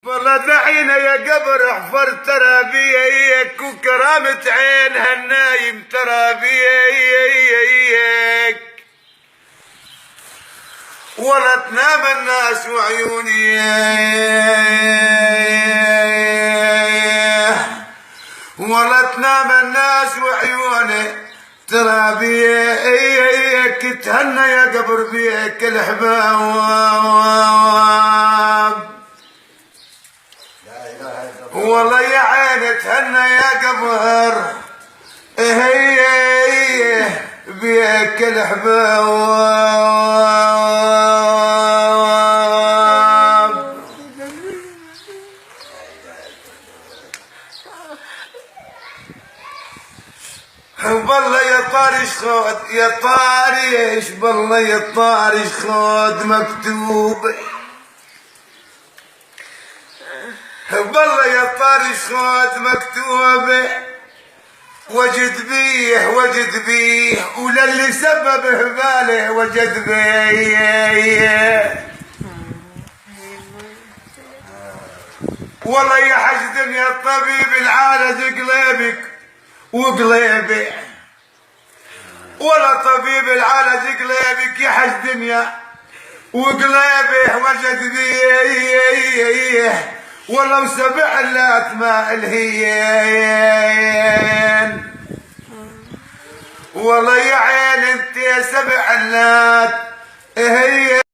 والله دعينا يا قبر احفر ترى بيك وكرامة عين هالنايم ترى بيك ولا تنام الناس وعيوني ولا تنام الناس وعيوني ترى بيك تهنى يا قبر بيك الحباب والله يا عين تهنى يا قبر هي بيك الحباب بالله يا طارش خود يا طارش بالله يا طارش خود مكتوب بالله يا طارش خود مكتوب وجد بيه وللي سببه باله وجد بيه والله يا حجدم يا الطبيب العالج قليبك وقليبي ولا طبيب العالج قليبك يا حج دنيا وقليبه وجد بيه ولو سبع اللات ما الهيين والله يا عين انت يا سبع اللات هي